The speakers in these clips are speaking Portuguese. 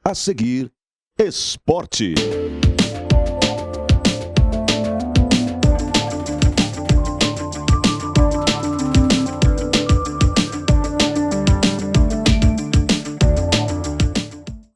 A seguir, esporte.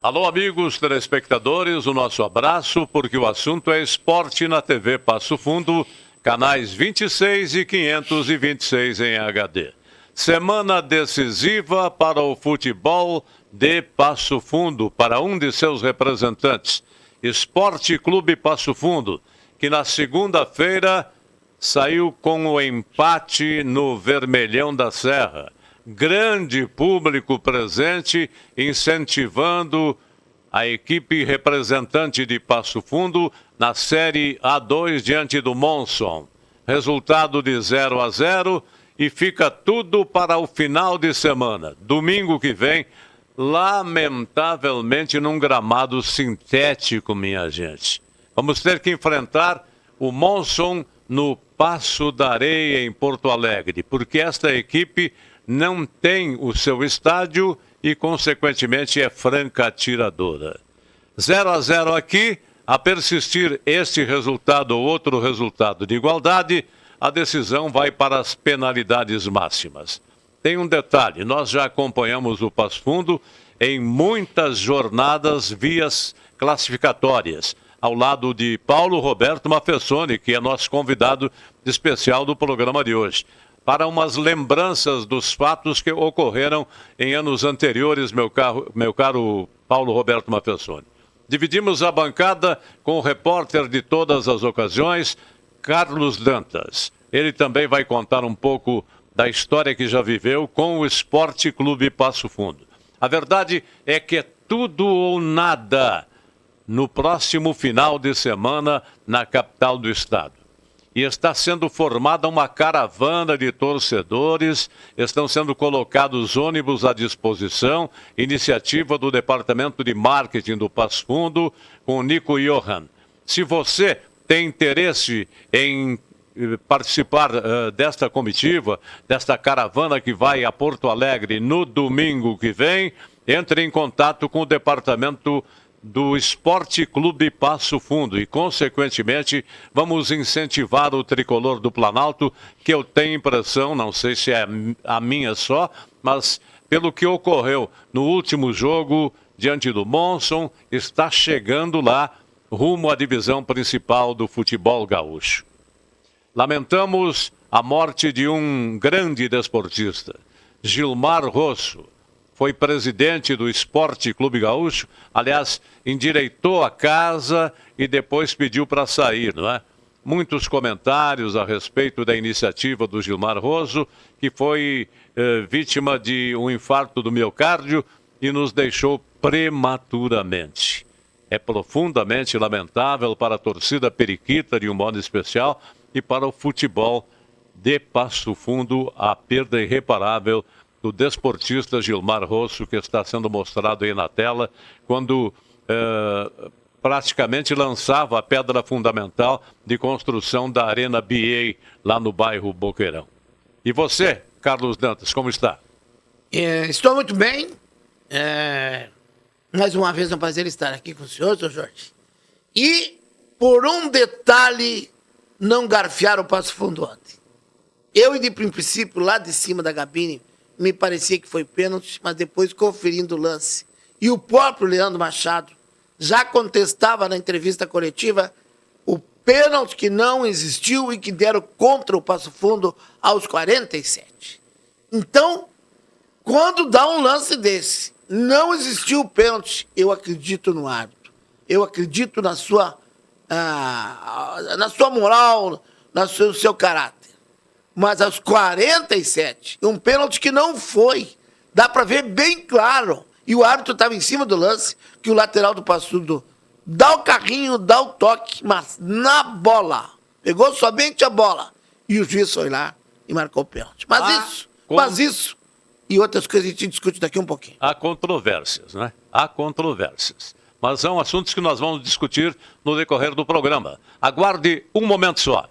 Alô, amigos telespectadores, o nosso abraço, porque o assunto é esporte na TV Passo Fundo, canais 26 e 526 em HD. Semana decisiva para o futebol de Passo Fundo, para um de seus representantes, Esporte Clube Passo Fundo, que na segunda-feira saiu com o empate no Vermelhão da Serra. Grande público presente, incentivando a equipe representante de Passo Fundo na Série A2 diante do Monson. Resultado de 0-0 e fica tudo para o final de semana. Domingo que vem, lamentavelmente num gramado sintético, minha gente. Vamos ter que enfrentar o Monson no Passo da Areia, em Porto Alegre, porque esta equipe não tem o seu estádio e, consequentemente, é franca atiradora. 0-0 aqui, a persistir este resultado ou outro resultado de igualdade, a decisão vai para as penalidades máximas. Tem um detalhe, nós já acompanhamos o Passo Fundo em muitas jornadas vias classificatórias, ao lado de Paulo Roberto Mafessoni, que é nosso convidado especial do programa de hoje, para umas lembranças dos fatos que ocorreram em anos anteriores, meu caro Paulo Roberto Mafessoni. Dividimos a bancada com o repórter de todas as ocasiões, Carlos Dantas. Ele também vai contar um pouco da história que já viveu com o Esporte Clube Passo Fundo. A verdade é que é tudo ou nada no próximo final de semana na capital do estado. E está sendo formada uma caravana de torcedores, estão sendo colocados ônibus à disposição, iniciativa do Departamento de Marketing do Passo Fundo, com o Nico Johan. Se você tem interesse em participar desta comitiva, desta caravana que vai a Porto Alegre no domingo que vem, entre em contato com o Departamento do Esporte Clube Passo Fundo e, consequentemente, vamos incentivar o tricolor do Planalto, que eu tenho impressão, não sei se é a minha só, mas pelo que ocorreu no último jogo diante do Monson, está chegando lá rumo à divisão principal do futebol gaúcho. Lamentamos a morte de um grande desportista, Gilmar Rosso. Foi presidente do Esporte Clube Gaúcho, aliás, endireitou a casa e depois pediu para sair, não é? Muitos comentários a respeito da iniciativa do Gilmar Rosso, que foi vítima de um infarto do miocárdio e nos deixou prematuramente. É profundamente lamentável para a torcida periquita, de um modo especial, e para o futebol de Passo Fundo, a perda irreparável do desportista Gilmar Rosso, que está sendo mostrado aí na tela, quando praticamente lançava a pedra fundamental de construção da Arena BA lá no bairro Boqueirão. E você, Carlos Dantas, como está? Estou muito bem. Mais uma vez é um prazer estar aqui com o senhor, Sr. Jorge. E, por um detalhe, não garfiaram o Passo Fundo ontem. Eu, de princípio, lá de cima da cabine, me parecia que foi pênalti, mas depois conferindo o lance. E o próprio Leandro Machado já contestava na entrevista coletiva o pênalti que não existiu e que deram contra o Passo Fundo aos 47. Então, quando dá um lance desse, não existiu o pênalti, eu acredito no árbitro. Eu acredito na sua moral, no seu caráter. Mas aos 47, um pênalti que não foi. Dá para ver bem claro. E o árbitro estava em cima do lance, que o lateral do Passo Fundo dá o carrinho, dá o toque, mas na bola. Pegou somente a bola. E o juiz foi lá e marcou o pênalti. Mas isso e outras coisas a gente discute daqui um pouquinho. Há controvérsias, né? Há controvérsias. Mas são assuntos que nós vamos discutir no decorrer do programa. Aguarde um momento só.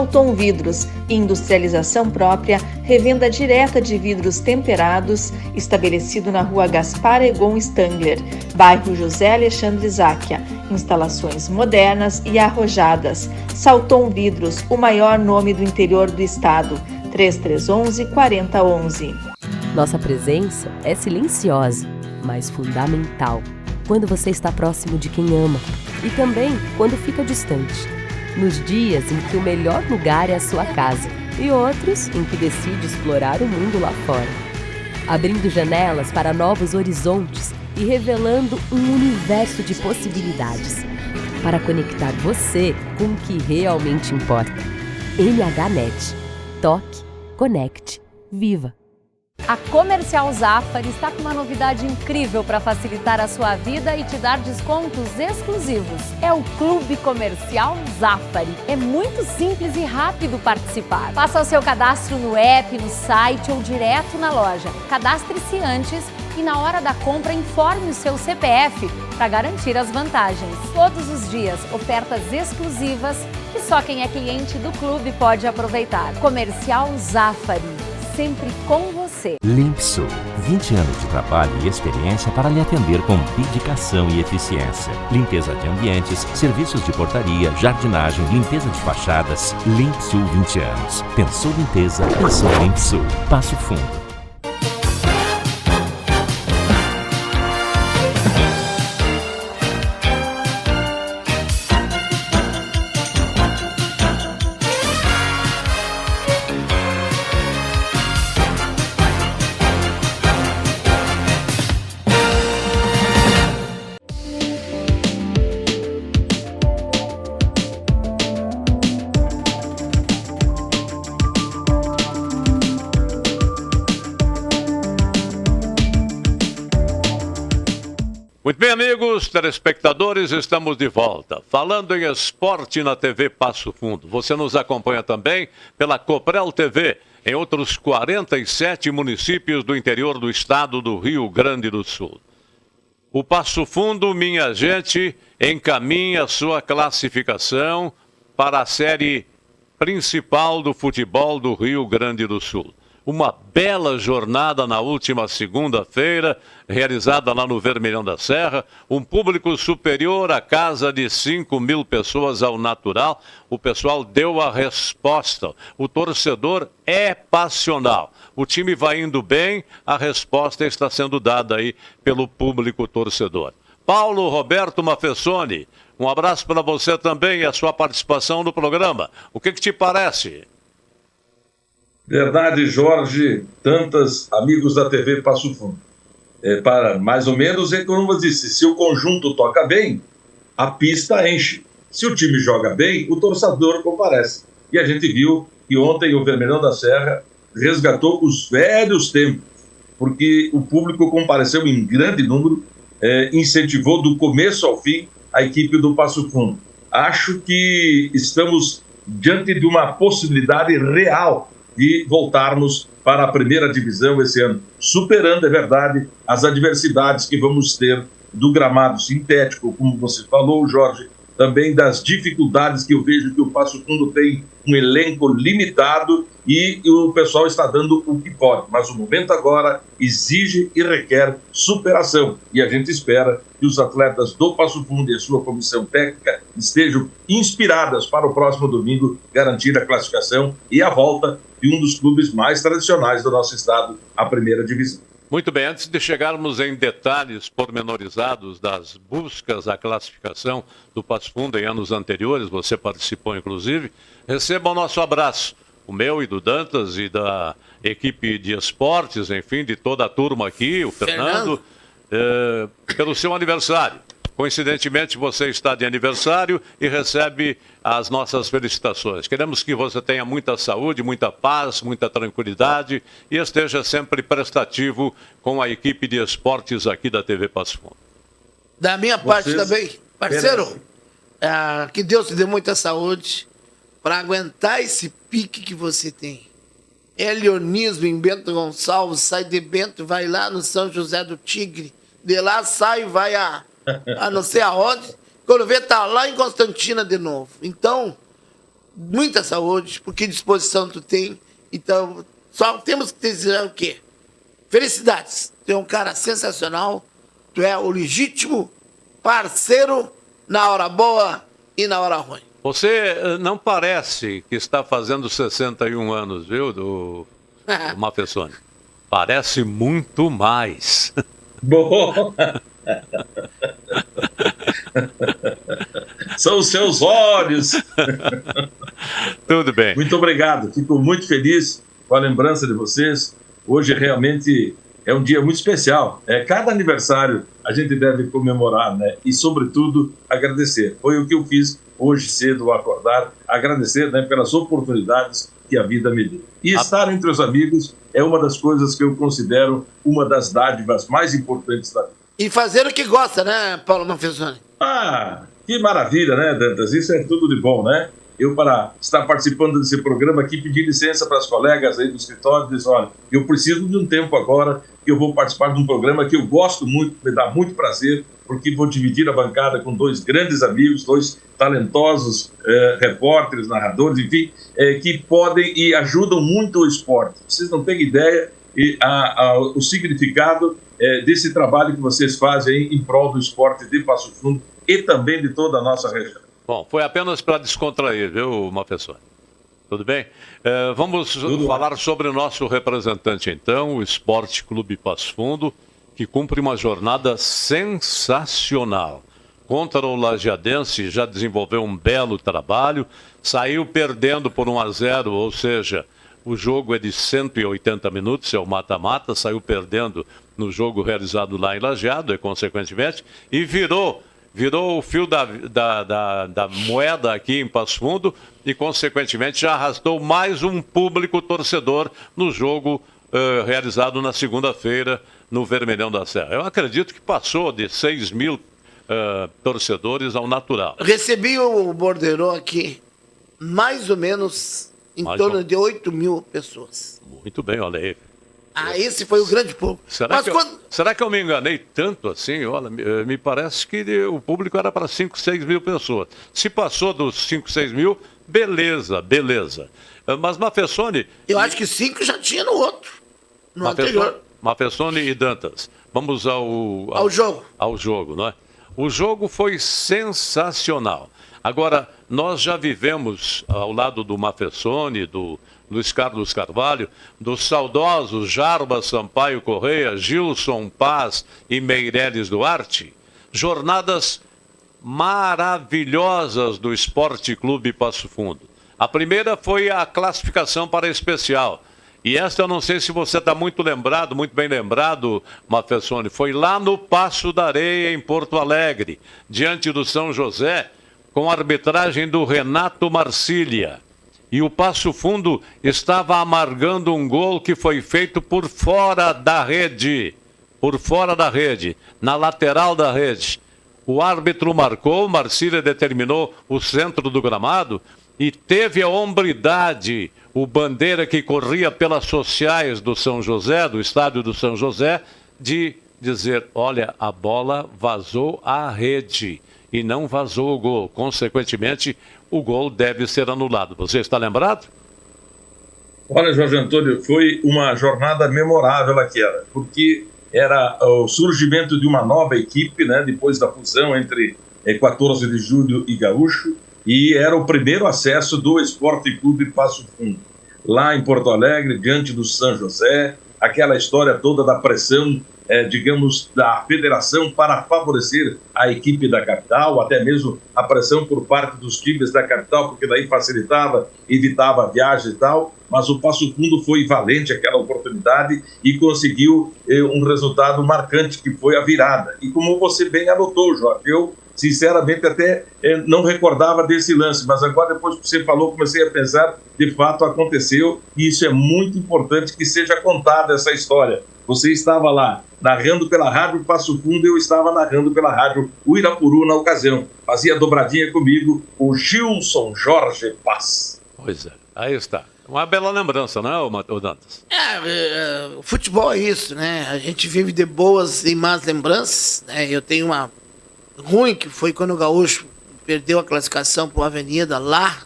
Salton Vidros, industrialização própria, revenda direta de vidros temperados, estabelecido na rua Gaspar Egon Stangler, bairro José Alexandre Záquia. Instalações modernas e arrojadas. Salton Vidros, o maior nome do interior do estado. 3311-4011. Nossa presença é silenciosa, mas fundamental. Quando você está próximo de quem ama e também quando fica distante. Nos dias em que o melhor lugar é a sua casa e outros em que decide explorar o mundo lá fora. Abrindo janelas para novos horizontes e revelando um universo de possibilidades para conectar você com o que realmente importa. MHNet. Toque, conecte, viva. A Comercial Zafari está com uma novidade incrível para facilitar a sua vida e te dar descontos exclusivos. É o Clube Comercial Zafari. É muito simples e rápido participar. Faça o seu cadastro no app, no site ou direto na loja. Cadastre-se antes e na hora da compra informe o seu CPF para garantir as vantagens. Todos os dias, ofertas exclusivas que só quem é cliente do clube pode aproveitar. Comercial Zafari. Sempre com você. Limpsul, 20 anos de trabalho e experiência para lhe atender com dedicação e eficiência. Limpeza de ambientes, serviços de portaria, jardinagem, limpeza de fachadas. Limpsul 20 anos. Pensou limpeza, pensou Limpsul. Passo Fundo. Muito bem, amigos telespectadores, estamos de volta. Falando em esporte na TV Passo Fundo. Você nos acompanha também pela Coprel TV, em outros 47 municípios do interior do estado do Rio Grande do Sul. O Passo Fundo, minha gente, encaminha sua classificação para a série principal do futebol do Rio Grande do Sul. Uma bela jornada na última segunda-feira, realizada lá no Vermelhão da Serra. Um público superior à casa de 5.000 pessoas ao natural. O pessoal deu a resposta. O torcedor é passional. O time vai indo bem, a resposta está sendo dada aí pelo público torcedor. Paulo Roberto Mafessoni, um abraço para você também e a sua participação no programa. O que te parece? Verdade, Jorge, tantas amigos da TV Passo Fundo. Para mais ou menos, como disse, se o conjunto toca bem, a pista enche. Se o time joga bem, o torcedor comparece. E a gente viu que ontem o Vermelhão da Serra resgatou os velhos tempos, porque o público compareceu em grande número, incentivou do começo ao fim a equipe do Passo Fundo. Acho que estamos diante de uma possibilidade real de voltarmos para a primeira divisão esse ano, superando, é verdade, as adversidades que vamos ter do gramado sintético, como você falou, Jorge, também das dificuldades que eu vejo que o Passo Fundo tem um elenco limitado e o pessoal está dando o que pode. Mas o momento agora exige e requer superação. E a gente espera que os atletas do Passo Fundo e a sua comissão técnica estejam inspiradas para o próximo domingo garantir a classificação e a volta de um dos clubes mais tradicionais do nosso estado à primeira divisão. Muito bem, antes de chegarmos em detalhes pormenorizados das buscas à classificação do Passo Fundo em anos anteriores, você participou inclusive, receba o nosso abraço, o meu e do Dantas e da equipe de esportes, enfim, de toda a turma aqui, o Fernando, pelo seu aniversário. Coincidentemente, você está de aniversário e recebe as nossas felicitações. Queremos que você tenha muita saúde, muita paz, muita tranquilidade e esteja sempre prestativo com a equipe de esportes aqui da TV Passo Fundo. Da minha parte também, parceiro, que Deus te dê muita saúde para aguentar esse pique que você tem. É leonismo em Bento Gonçalves, sai de Bento, vai lá no São José do Tigre, de lá sai e vai a não sei aonde, quando vê tá lá em Constantina de novo. Então, muita saúde, porque disposição tu tem. Então, só temos que te dizer o quê? Felicidades. Tu é um cara sensacional. Tu é o legítimo parceiro na hora boa e na hora ruim. Você não parece que está fazendo 61 anos, viu, do Mafessoni? Parece muito mais. Bom. São os seus olhos. Tudo bem. Muito obrigado. Fico muito feliz com a lembrança de vocês. Hoje realmente é um dia muito especial. Cada aniversário a gente deve comemorar, né? E, sobretudo, agradecer. Foi o que eu fiz hoje cedo ao acordar. Agradecer, né, pelas oportunidades que a vida me deu. E estar entre os amigos é uma das coisas que eu considero uma das dádivas mais importantes da vida. E fazer o que gosta, né, Paulo Mafessoni? Que maravilha, né, Dantas? Isso é tudo de bom, né? Eu, para estar participando desse programa aqui, pedi licença para as colegas aí do escritório e disse, olha, eu preciso de um tempo agora que eu vou participar de um programa que eu gosto muito, me dá muito prazer, porque vou dividir a bancada com dois grandes amigos, dois talentosos repórteres, narradores, enfim, que podem e ajudam muito o esporte. Vocês não têm ideia o significado desse trabalho que vocês fazem em prol do esporte de Passo Fundo e também de toda a nossa região. Bom, foi apenas para descontrair, viu, Mafessoni? Tudo bem? Vamos falar sobre o nosso representante, então, o Esporte Clube Passo Fundo, que cumpre uma jornada sensacional. Contra o Lajeadense, já desenvolveu um belo trabalho, saiu perdendo por 1-0, ou seja, o jogo é de 180 minutos, é o mata-mata, saiu perdendo no jogo realizado lá em Lajeado, e consequentemente, e virou o fio da moeda aqui em Passo Fundo e, consequentemente, já arrastou mais um público torcedor no jogo realizado na segunda-feira no Vermelhão da Serra. Eu acredito que passou de 6 mil torcedores ao natural. Recebi o borderô aqui, mais ou menos em torno de 8 mil pessoas. Muito bem, olha aí. Esse foi o grande público. Será que eu me enganei tanto assim? Olha, me parece que o público era para 5, 6 mil pessoas. Se passou dos 5, 6 mil, beleza. Mas Mafessoni... Eu acho que 5 já tinha no outro, no anterior. Mafessoni e Dantas, vamos ao jogo. Ao jogo, não é? O jogo foi sensacional. Agora, nós já vivemos ao lado do Mafessoni, do Luiz Carlos Carvalho, dos saudosos Jarbas Sampaio Correia, Gilson Paz e Meireles Duarte, jornadas maravilhosas do Esporte Clube Passo Fundo. A primeira foi a classificação para a especial. E esta eu não sei se você está muito bem lembrado, Mafessoni, foi lá no Passo da Areia, em Porto Alegre, diante do São José, com a arbitragem do Renato Marcília. E o Passo Fundo estava amargando um gol que foi feito por fora da rede, na lateral da rede. O árbitro marcou, Marcília determinou o centro do gramado e teve a hombridade, o bandeira que corria pelas sociais do São José, do estádio do São José, de dizer, olha, a bola vazou à rede e não vazou o gol. Consequentemente, o gol deve ser anulado. Você está lembrado? Olha, Jorge Antônio, foi uma jornada memorável aquela, porque era o surgimento de uma nova equipe, né, depois da fusão entre 14 de Julho e Gaúcho, e era o primeiro acesso do Esporte Clube Passo Fundo. Lá em Porto Alegre, diante do São José, aquela história toda da pressão, digamos, da federação para favorecer a equipe da capital, até mesmo a pressão por parte dos times da capital, porque daí facilitava, evitava a viagem e tal, mas o Passo Fundo foi valente aquela oportunidade e conseguiu um resultado marcante, que foi a virada. E como você bem anotou, Jorge, eu sinceramente até não recordava desse lance, mas agora depois que você falou, comecei a pensar, de fato aconteceu, e isso é muito importante que seja contada essa história. Você estava lá narrando pela Rádio Passo Fundo, eu estava narrando pela Rádio Uirapuru na ocasião. Fazia dobradinha comigo o Gilson Jorge Paz. Pois é, aí está. Uma bela lembrança, não é, o Dantas? O futebol é isso, né? A gente vive de boas e más lembranças, né? Eu tenho uma ruim, que foi quando o Gaúcho perdeu a classificação para o Avenida lá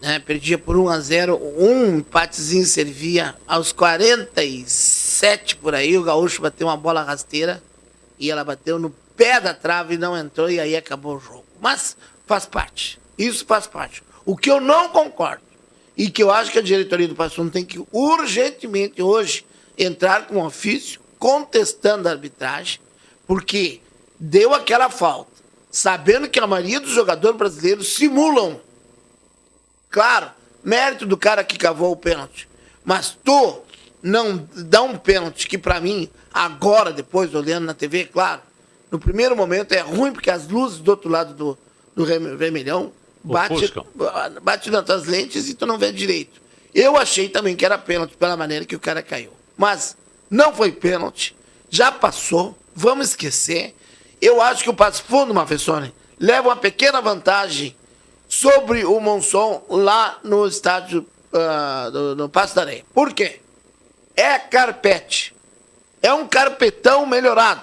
né? Perdia por 1-0, um empatezinho servia aos 47 por aí, o Gaúcho bateu uma bola rasteira e ela bateu no pé da trave e não entrou e aí acabou o jogo. Mas faz parte, isso faz parte. O que eu não concordo e que eu acho que a diretoria do Passo Fundo tem que urgentemente hoje entrar com um ofício contestando a arbitragem, porque deu aquela falta, sabendo que a maioria dos jogadores brasileiros simulam. Claro, mérito do cara que cavou o pênalti. Mas tu não dá um pênalti que pra mim, agora, depois, olhando na TV, claro, no primeiro momento é ruim porque as luzes do outro lado do vermelhão bate nas tuas lentes e tu não vê direito. Eu achei também que era pênalti pela maneira que o cara caiu. Mas não foi pênalti, já passou, vamos esquecer. Eu acho que o Passo Fundo, Mafessone, leva uma pequena vantagem sobre o Monson lá no estádio no Passo da Areia. Por quê? É carpete. É um carpetão melhorado.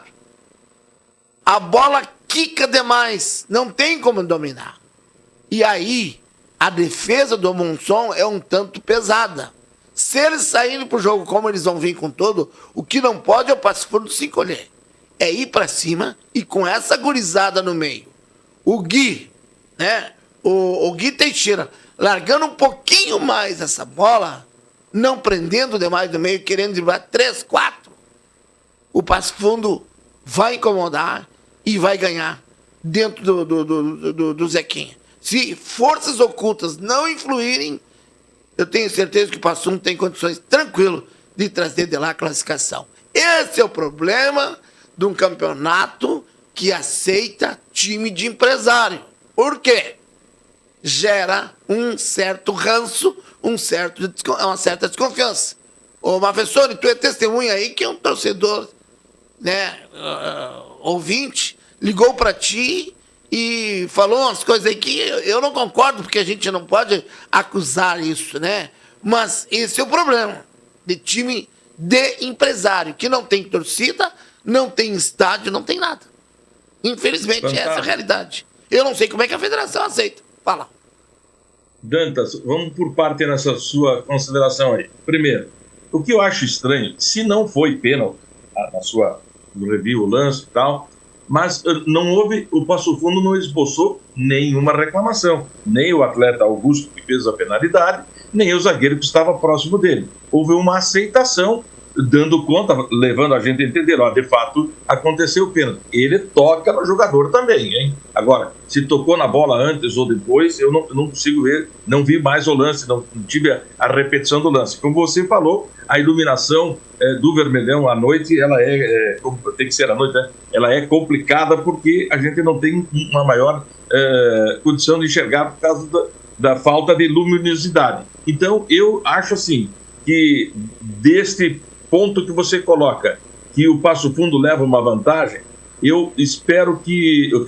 A bola quica demais. Não tem como dominar. E aí, a defesa do Monson é um tanto pesada. Se eles saírem pro jogo como eles vão vir com todo, o que não pode é o Passo Fundo se encolher. É ir para cima e com essa gurizada no meio. O Gui, né? O Gui Teixeira, largando um pouquinho mais essa bola, não prendendo demais no meio, querendo driblar 3, 4. O Passo Fundo vai incomodar e vai ganhar dentro do Zequinha. Se forças ocultas não influírem, eu tenho certeza que o Passo Fundo tem condições tranquilo de trazer de lá a classificação. Esse é o problema de um campeonato que aceita time de empresário. Por quê? Gera um certo ranço, uma certa desconfiança. Ô, Mafessone, tu é testemunha aí que um torcedor, né, ouvinte, ligou para ti e falou umas coisas aí que eu não concordo, porque a gente não pode acusar isso, né? Mas esse é o problema de time de empresário, que não tem torcida, não tem estádio, não tem nada. Infelizmente, essa é a realidade. Eu não sei como é que a federação aceita. Fala. Dantas, vamos por parte nessa sua consideração aí. Primeiro, o que eu acho estranho, se não foi pênalti, no review, o lance e tal, mas não houve, o Passo Fundo não esboçou nenhuma reclamação. Nem o atleta Augusto, que fez a penalidade, nem o zagueiro que estava próximo dele. Houve uma aceitação, dando conta, levando a gente a entender, ó, de fato, aconteceu o pênalti. Ele toca no jogador também, hein? Agora, se tocou na bola antes ou depois, eu não consigo ver, não vi mais o lance, não tive a repetição do lance. Como você falou, a iluminação do vermelhão à noite, ela tem que ser à noite, né? Ela é complicada porque a gente não tem uma maior condição de enxergar por causa da falta de luminosidade. Então, eu acho assim, que deste ponto que você coloca, que o Passo Fundo leva uma vantagem, eu espero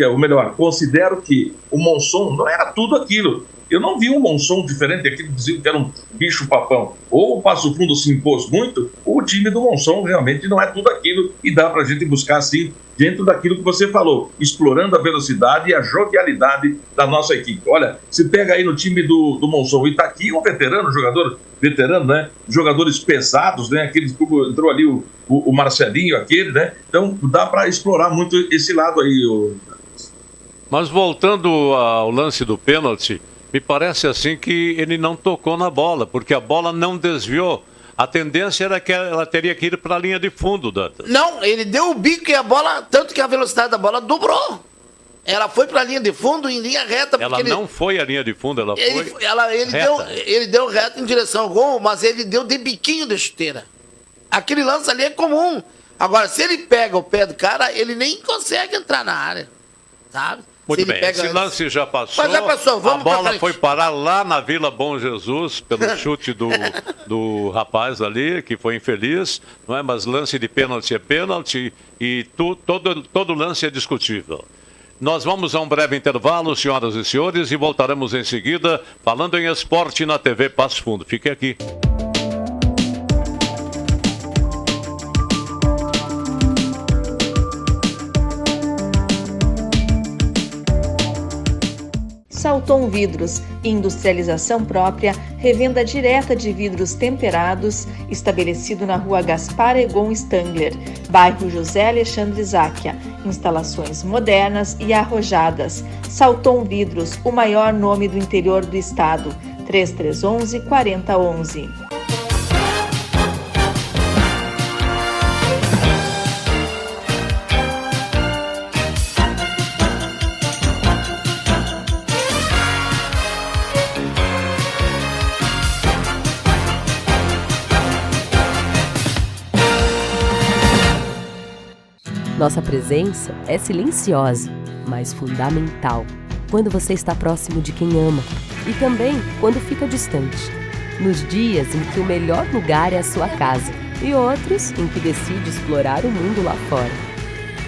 ou melhor, considero que o Monson não era tudo aquilo. Eu não vi um Monson diferente, aquele que dizia que era um bicho-papão. Ou o Passo Fundo se impôs muito, ou o time do Monson realmente não é tudo aquilo e dá pra gente buscar assim, dentro daquilo que você falou, explorando a velocidade e a jovialidade da nossa equipe. Olha, se pega aí no time do Monson, o Itaqui, um veterano, jogador veterano, né? Jogadores pesados, né? Aqueles, entrou ali o Marcelinho, aquele, né? Então dá para explorar muito esse lado aí. Mas voltando ao lance do pênalti, me parece assim que ele não tocou na bola, porque a bola não desviou. A tendência era que ela teria que ir para a linha de fundo, Dantas. Não, ele deu o bico e a bola, tanto que a velocidade da bola dobrou. Ela foi para a linha de fundo em linha reta. Ela não foi a linha de fundo, ela foi reta. Ele deu reto em direção ao gol, mas ele deu de biquinho de chuteira. Aquele lance ali é comum. Agora, se ele pega o pé do cara, ele nem consegue entrar na área, sabe? Muito bem, esse lance já passou. Mas já passou, vamos a bola foi parar lá na Vila Bom Jesus, pelo chute do rapaz ali, que foi infeliz, não é? Mas lance de pênalti é pênalti e todo lance é discutível. Nós vamos a um breve intervalo, senhoras e senhores, e voltaremos em seguida falando em esporte na TV Passo Fundo. Fique aqui. Salton Vidros, industrialização própria, revenda direta de vidros temperados, estabelecido na Rua Gaspar Egon Stangler, bairro José Alexandre Záquia. Instalações modernas e arrojadas. Salton Vidros, o maior nome do interior do estado. 3311-4011. Nossa presença é silenciosa, mas fundamental, quando você está próximo de quem ama e também quando fica distante. Nos dias em que o melhor lugar é a sua casa e outros em que decide explorar o mundo lá fora.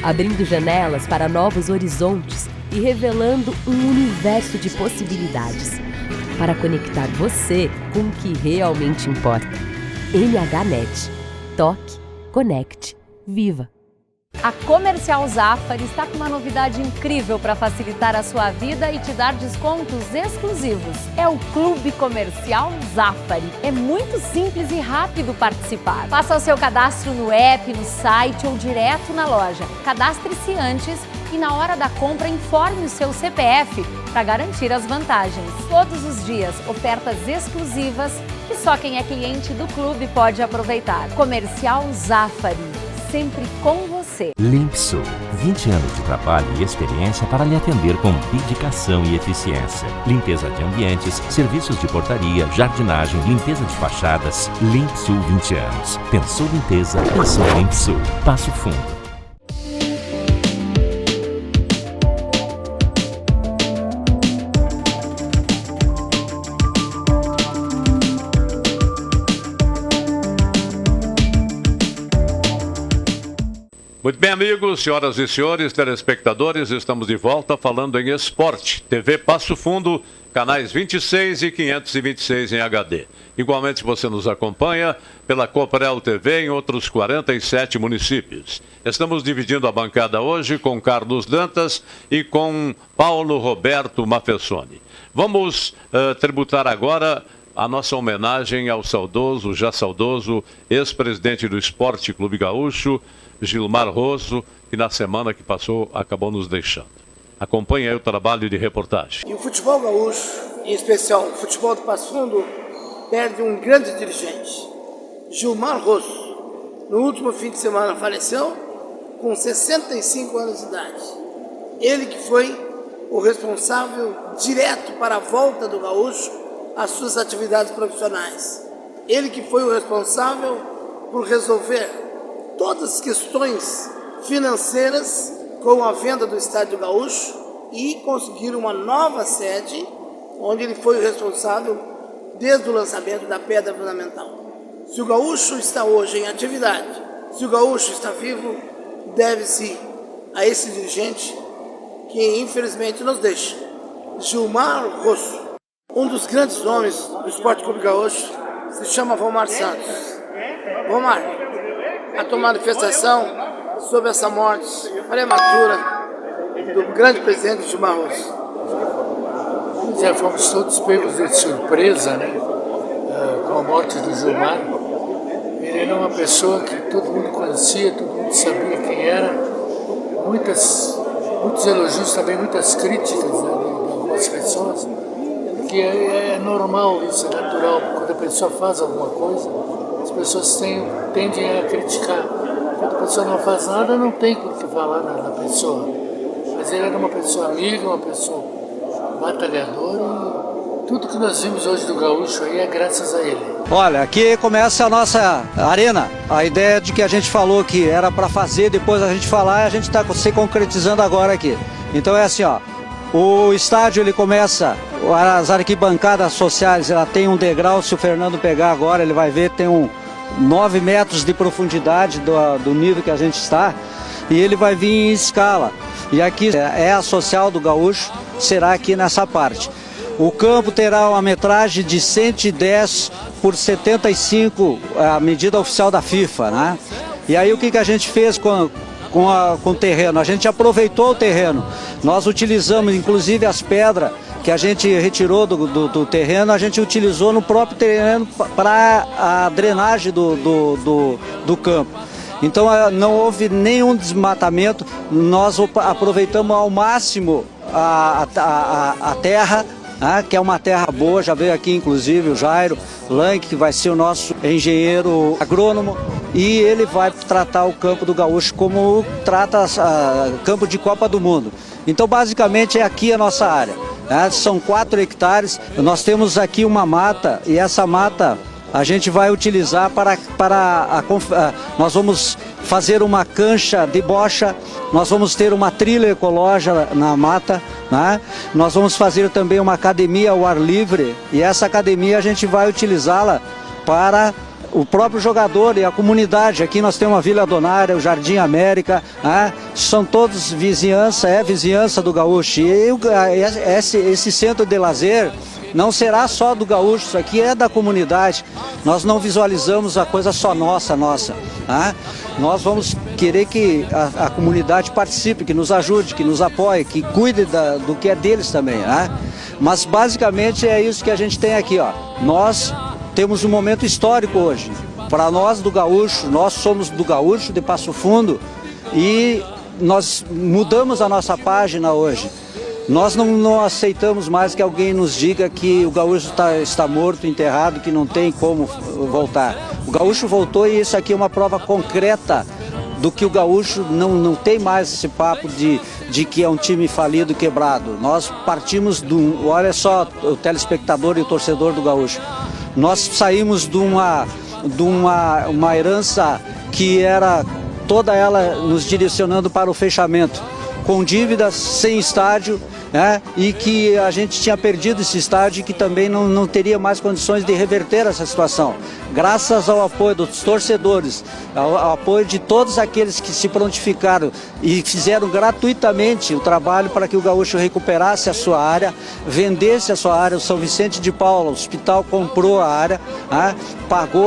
Abrindo janelas para novos horizontes e revelando um universo de possibilidades para conectar você com o que realmente importa. MHNet. Toque, conecte, viva! A Comercial Zafari está com uma novidade incrível para facilitar a sua vida e te dar descontos exclusivos. É o Clube Comercial Zafari. É muito simples e rápido participar. Faça o seu cadastro no app, no site ou direto na loja. Cadastre-se antes e na hora da compra informe o seu CPF para garantir as vantagens. Todos os dias, ofertas exclusivas que só quem é cliente do clube pode aproveitar. Comercial Zafari. Sempre com você. Limpsul, 20 anos de trabalho e experiência para lhe atender com dedicação e eficiência. Limpeza de ambientes, serviços de portaria, jardinagem, limpeza de fachadas. Limpsul 20 anos. Pensou limpeza, pensou Limpsul. Passo Fundo. Muito bem, amigos, senhoras e senhores, telespectadores, estamos de volta falando em esporte. TV Passo Fundo, canais 26 e 526 em HD. Igualmente você nos acompanha pela Coprel TV em outros 47 municípios. Estamos dividindo a bancada hoje com Carlos Dantas e com Paulo Roberto Mafessoni. Vamos tributar agora a nossa homenagem ao saudoso, já saudoso, ex-presidente do Esporte Clube Gaúcho, Gilmar Rosso, que na semana que passou acabou nos deixando. Acompanhe aí o trabalho de reportagem. E o futebol gaúcho, em especial o futebol do Passo Fundo, perde um grande dirigente. Gilmar Rosso, no último fim de semana faleceu com 65 anos de idade. Ele que foi o responsável direto para a volta do gaúcho às suas atividades profissionais. Ele que foi o responsável por resolver todas as questões financeiras com a venda do Estádio Gaúcho e conseguir uma nova sede, onde ele foi o responsável desde o lançamento da pedra fundamental. Se o Gaúcho está hoje em atividade, se o Gaúcho está vivo, deve-se a esse dirigente que infelizmente nos deixa. Gilmar Rosso, um dos grandes nomes do Esporte Clube Gaúcho, se chama Vomar Santos. Vomar, a tua manifestação sobre essa morte prematura do grande presidente Gilmar Rosso. Já fomos todos pegos de surpresa, né? Com a morte do Gilmar. Ele era uma pessoa que todo mundo conhecia, todo mundo sabia quem era. Muitos elogios também, muitas críticas, né, de algumas pessoas. Que é normal isso, é natural. Quando a pessoa faz alguma coisa, as pessoas tendem a criticar. Quando a pessoa não faz nada, não tem o que falar na pessoa. Mas ele era uma pessoa amiga, uma pessoa batalhadora. Tudo que nós vimos hoje do Gaúcho aí é graças a ele. Olha, aqui começa a nossa arena. A ideia de que a gente falou que era para fazer, depois a gente falar, a gente está se concretizando agora aqui. Então é assim, ó. O estádio ele começa, as arquibancadas sociais, ela tem um degrau, se o Fernando pegar agora, ele vai ver, tem 9 metros de profundidade do nível que a gente está, e ele vai vir em escala. E aqui é a social do Gaúcho, será aqui nessa parte. O campo terá uma metragem de 110 por 75, a medida oficial da FIFA, né? E aí o que a gente fez com o terreno? A gente aproveitou o terreno. Nós utilizamos inclusive as pedras que a gente retirou do terreno, a gente utilizou no próprio terreno para a drenagem do campo. Então não houve nenhum desmatamento, nós aproveitamos ao máximo a terra, que é uma terra boa. Já veio aqui inclusive o Jairo Lank, que vai ser o nosso engenheiro agrônomo, e ele vai tratar o campo do Gaúcho como trata campo de Copa do Mundo. Então basicamente é aqui a nossa área, são 4 hectares, nós temos aqui uma mata, e essa mata a gente vai utilizar nós vamos fazer uma cancha de bocha, nós vamos ter uma trilha ecológica na mata, nós vamos fazer também uma academia ao ar livre, e essa academia a gente vai utilizá-la para o próprio jogador e a comunidade. Aqui nós temos a Vila Donária, o Jardim América, são todos vizinhança do Gaúcho, e esse centro de lazer não será só do Gaúcho, isso aqui é da comunidade. Nós não visualizamos a coisa só nossa. Nós vamos querer que a comunidade participe, que nos ajude, que nos apoie, que cuide do que é deles também. Mas basicamente é isso que a gente tem aqui. Nós temos um momento histórico hoje. Para nós do Gaúcho, nós somos do Gaúcho, de Passo Fundo, e nós mudamos a nossa página hoje. Nós não aceitamos mais que alguém nos diga que o Gaúcho está morto, enterrado, que não tem como voltar. O Gaúcho voltou, e isso aqui é uma prova concreta do que o Gaúcho não tem mais esse papo de que é um time falido, quebrado. Nós partimos olha só o telespectador e o torcedor do Gaúcho. Nós saímos de uma herança que era toda ela nos direcionando para o fechamento, com dívidas, sem estádio, e que a gente tinha perdido esse estádio, e que também não teria mais condições de reverter essa situação. Graças ao apoio dos torcedores, ao apoio de todos aqueles que se prontificaram e fizeram gratuitamente o trabalho para que o Gaúcho recuperasse a sua área, vendesse a sua área. O São Vicente de Paula, o hospital, comprou a área, a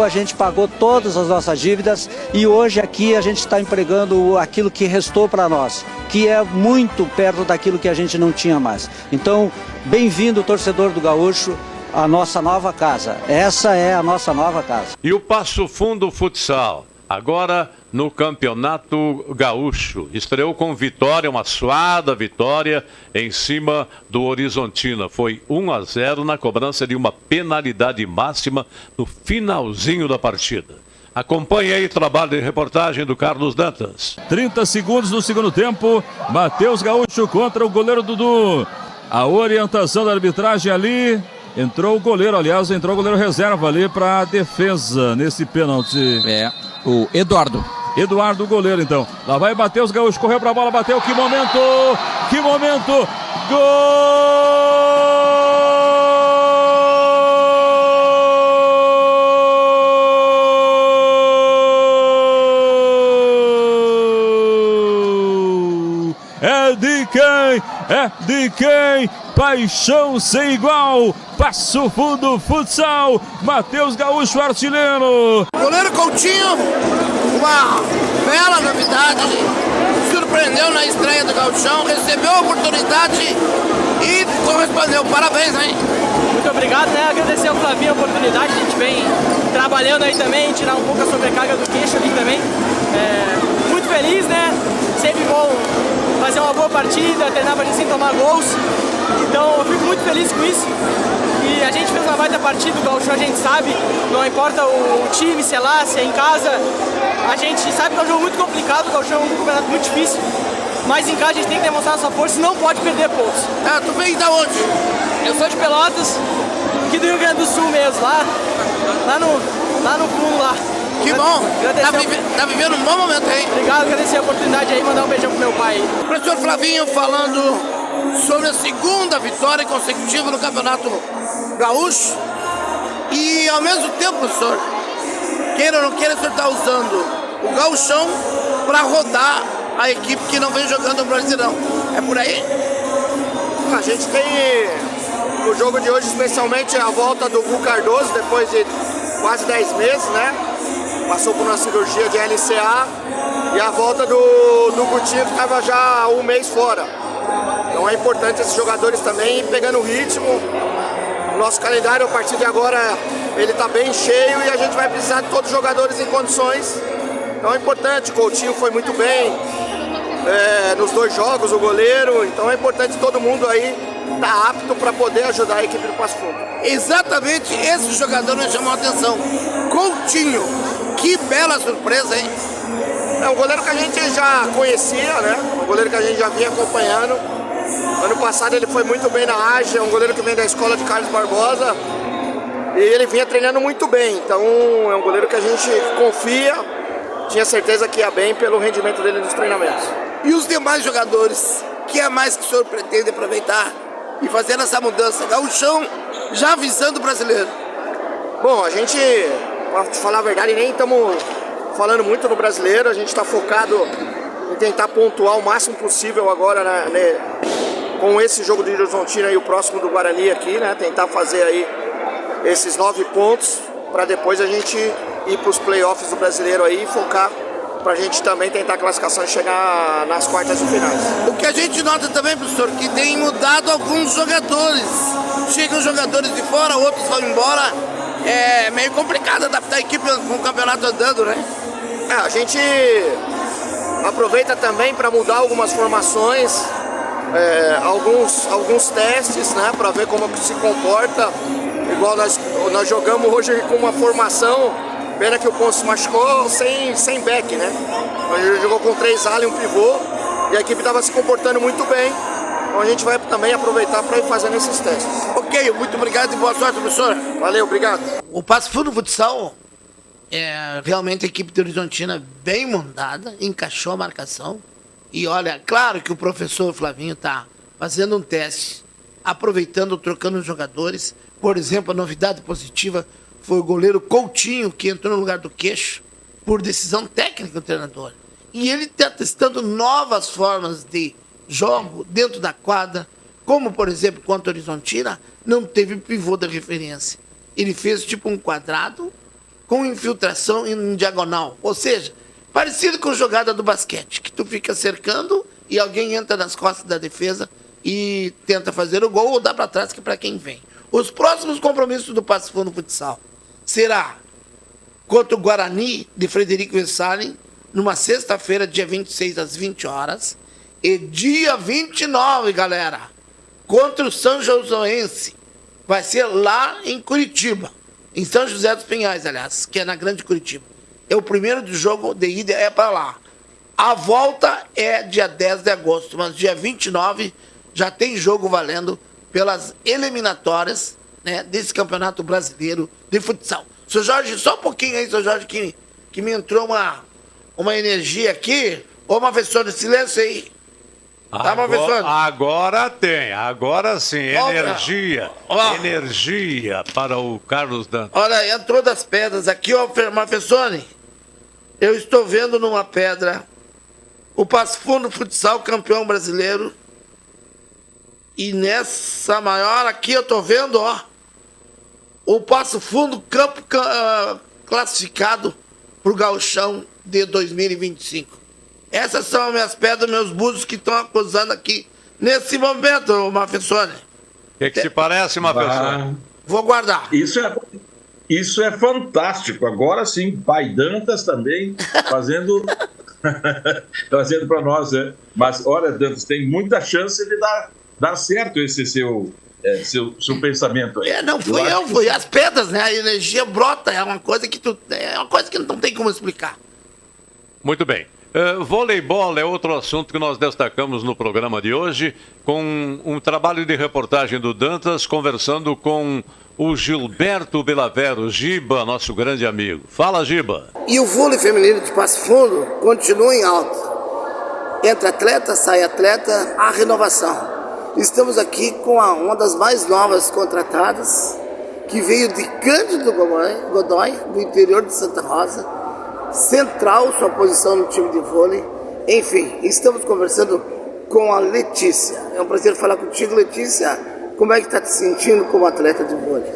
gente pagou todas as nossas dívidas, e hoje aqui a gente está empregando aquilo que restou para nós, que é muito perto daquilo que a gente não tinha mais. Então, bem-vindo, torcedor do Gaúcho, a nossa nova casa. Essa é a nossa nova casa. E o Passo Fundo Futsal, agora no Campeonato Gaúcho, estreou com vitória, uma suada vitória em cima do Horizontina. Foi 1-0 na cobrança de uma penalidade máxima no finalzinho da partida. Acompanhe aí o trabalho de reportagem do Carlos Dantas. 30 segundos do segundo tempo, Matheus Gaúcho contra o goleiro Dudu. A orientação da arbitragem ali, entrou o goleiro reserva ali para a defesa nesse pênalti. O Eduardo. Eduardo, o goleiro então. Lá vai Matheus Gaúcho, correu para a bola, bateu, que momento! Gol! É de quem? Paixão sem igual, Passo Fundo Futsal, Matheus Gaúcho, artilheiro. Goleiro Coutinho, uma bela novidade, surpreendeu na estreia do Gauchão, recebeu a oportunidade e correspondeu. Parabéns, hein? Muito obrigado, agradecer ao Flavinho a oportunidade, a gente vem trabalhando aí também, tirar um pouco a sobrecarga do queixo ali também. Muito feliz, sempre bom fazer uma boa partida, treinar para sem tomar gols. Então eu fico muito feliz com isso. E a gente fez uma baita partida, o Gaúcho a gente sabe, não importa o time, se é lá, se é em casa, a gente sabe que é um jogo muito complicado, o Gaúcho é um campeonato muito difícil, mas em casa a gente tem que demonstrar nossa força e não pode perder pontos. Tu vem da onde? Eu sou de Pelotas, aqui do Rio Grande do Sul mesmo, lá no fundo lá. Que bom, tá vivendo um bom momento, hein? Obrigado, agradecer a oportunidade aí, mandar um beijão pro meu pai. Professor Flavinho falando sobre a segunda vitória consecutiva no Campeonato Gaúcho. E ao mesmo tempo, professor, queira ou não queira, o senhor está usando o Gauchão para rodar a equipe que não vem jogando no Brasileirão. É por aí? A gente tem no jogo de hoje, especialmente a volta do Gu Cardoso, depois de quase 10 meses, Passou por uma cirurgia de LCA, e a volta do Gutinho, que estava já há um mês fora. Então Então é importante esses jogadores também ir pegando o ritmo. O nosso calendário a partir de agora ele está bem cheio e a gente vai precisar de todos os jogadores em condições. Então é importante, o Coutinho foi muito bem nos 2 jogos, o goleiro. Então é importante todo mundo aí estar apto para poder ajudar a equipe do Passo Fundo. Exatamente esse jogador me chamou a atenção. Coutinho, que bela surpresa, hein? É um goleiro que a gente já conhecia, né? Um goleiro que a gente já vinha acompanhando. Ano passado ele foi muito bem na Ágia, um goleiro que vem da escola de Carlos Barbosa. E ele vinha treinando muito bem. Então é um goleiro que a gente confia, tinha certeza que ia bem pelo rendimento dele nos treinamentos. E os demais jogadores, que é mais que o senhor pretende aproveitar e fazer essa mudança? Gauchão já visando o brasileiro. Bom, a gente, pra te falar a verdade, nem estamos falando muito no brasileiro. A gente está focado em tentar pontuar o máximo possível agora, né, com esse jogo de Horizontina e o próximo do Guarani aqui, né? Tentar fazer aí esses 9 pontos para depois a gente ir para os playoffs do brasileiro aí e focar para a gente também tentar a classificação e chegar nas quartas de finais. O que a gente nota também, professor, que tem mudado alguns jogadores. Chegam jogadores de fora, outros vão embora. É meio complicado adaptar a equipe com o campeonato andando, né? A gente aproveita também para mudar algumas formações, alguns testes, né, para ver como se comporta. Igual nós jogamos hoje com uma formação, pena que o Ponce se machucou sem back, né? A gente jogou com 3 ala e um pivô e a equipe estava se comportando muito bem. Então a gente vai também aproveitar para ir fazendo esses testes. Ok, muito obrigado e boa sorte, professor. Valeu, obrigado. O Passo Fundo Futsal é realmente a equipe de Horizontina bem montada, encaixou a marcação. E olha, claro que o professor Flavinho está fazendo um teste, aproveitando, trocando os jogadores. Por exemplo, a novidade positiva foi o goleiro Coutinho, que entrou no lugar do Queixo, por decisão técnica do treinador. E ele está testando novas formas de jogo dentro da quadra, como, por exemplo, contra a Horizontina, não teve pivô da referência. Ele fez tipo um quadrado com infiltração em diagonal. Ou seja, parecido com a jogada do basquete, que tu fica cercando e alguém entra nas costas da defesa e tenta fazer o gol ou dá para trás, que é para quem vem. Os próximos compromissos do Passo Fundo Futsal será contra o Guarani de Frederico Westphalen, numa sexta-feira, dia 26, às 20 horas. E dia 29, galera, contra o São Joséense. Vai ser lá em Curitiba, em São José dos Pinhais, aliás, que é na Grande Curitiba. É o primeiro do jogo de ida, é para lá. A volta é dia 10 de agosto, mas dia 29 já tem jogo valendo pelas eliminatórias, né, desse Campeonato Brasileiro de Futsal. Seu Jorge, só um pouquinho aí, seu Jorge, que me entrou uma energia aqui. Ô, professor, silêncio aí. Tá, professor? Agora tem, agora sim, energia. Ó. Energia para o Carlos Dantas. Olha, entrou das pedras aqui, ó, professor. Eu estou vendo numa pedra o Passo Fundo Futsal campeão brasileiro. E nessa maior aqui eu tô vendo, ó, o Passo Fundo campo classificado pro Gauchão de 2025. Essas são as minhas pedras, meus búzios que estão acusando aqui nesse momento, Mafessone. O que se parece, Mafessone? Vou guardar. Isso é fantástico. Agora sim, Pai Dantas também fazendo trazendo para nós, né? Mas olha, Dantas, tem muita chance de dar certo esse seu pensamento aí. Não foi as pedras, né? A energia brota, é uma coisa que não tem como explicar. Muito bem. Voleibol é outro assunto que nós destacamos no programa de hoje, com um trabalho de reportagem do Dantas, conversando com o Gilberto Belavero, Giba, nosso grande amigo. Fala, Giba. E o vôlei feminino de Passo Fundo continua em alta. Entra atleta, sai atleta, há renovação. Estamos aqui com uma das mais novas contratadas, que veio de Cândido Godói, do interior de Santa Rosa, central sua posição no time de vôlei. Enfim, estamos conversando com a Letícia. É um prazer falar contigo, Letícia. Como é que está te sentindo como atleta de vôlei?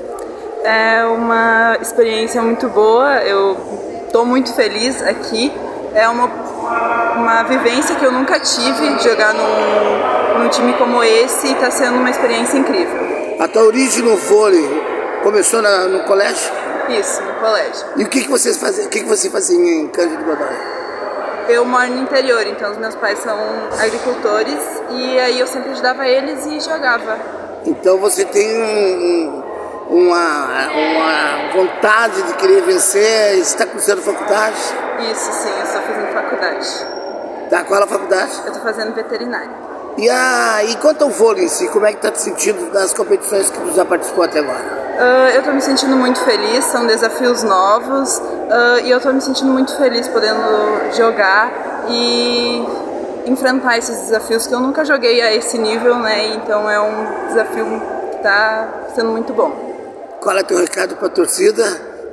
É uma experiência muito boa, eu estou muito feliz aqui. É uma vivência que eu nunca tive, de jogar num time como esse, está sendo uma experiência incrível. A tua origem no vôlei começou no colégio? Isso, no colégio. E o que você fazia em Cândido Godoy? Eu moro no interior, então os meus pais são agricultores e aí eu sempre ajudava eles e jogava. Então você tem uma vontade de querer vencer, está cursando faculdade? Isso, sim, eu estou fazendo faculdade. Tá, qual é a faculdade? Eu estou fazendo veterinária. E quanto ao vôlei em si, como é que está te sentindo nas competições que tu já participou até agora? Eu estou me sentindo muito feliz, são desafios novos e eu estou me sentindo muito feliz podendo jogar e enfrentar esses desafios que eu nunca joguei a esse nível, né? Então é um desafio que está sendo muito bom. Qual é o teu recado para a torcida?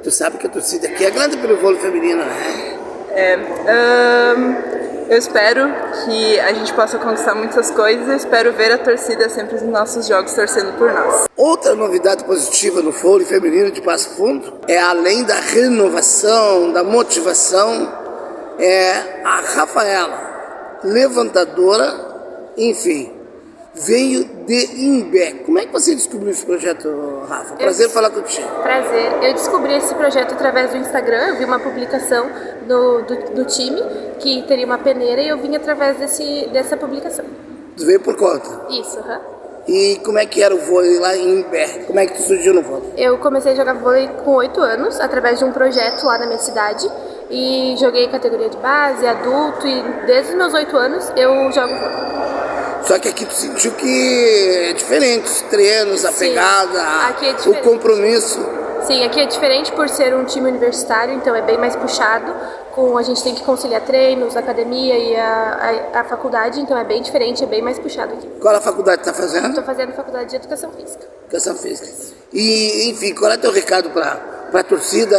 Tu sabe que a torcida aqui é grande pelo vôlei feminino, né? Eu espero que a gente possa conquistar muitas coisas. Eu espero ver a torcida sempre nos nossos jogos torcendo por nós. Outra novidade positiva no vôlei feminino de Passo Fundo é, além da renovação, da motivação, é a Rafaela, levantadora, enfim, veio de Imbé. Como é que você descobriu esse projeto, Rafa? Prazer falar contigo. Prazer. Eu descobri esse projeto através do Instagram. Eu vi uma publicação do time que teria uma peneira e eu vim através dessa publicação. Tu veio por conta? Isso, aham. E como é que era o vôlei lá em Imbé? Como é que tu surgiu no vôlei? Eu comecei a jogar vôlei com 8 anos, através de um projeto lá na minha cidade. E joguei categoria de base, adulto, e desde os meus 8 anos eu jogo vôlei. Só que aqui tu sentiu que é diferente, os treinos, a pegada, o compromisso. Sim, aqui é diferente por ser um time universitário, então é bem mais puxado. A gente tem que conciliar treinos, academia e a faculdade, então é bem diferente, é bem mais puxado aqui. Qual a faculdade tu tá fazendo? Estou fazendo faculdade de Educação Física. Educação Física. E, enfim, qual é o teu recado para a torcida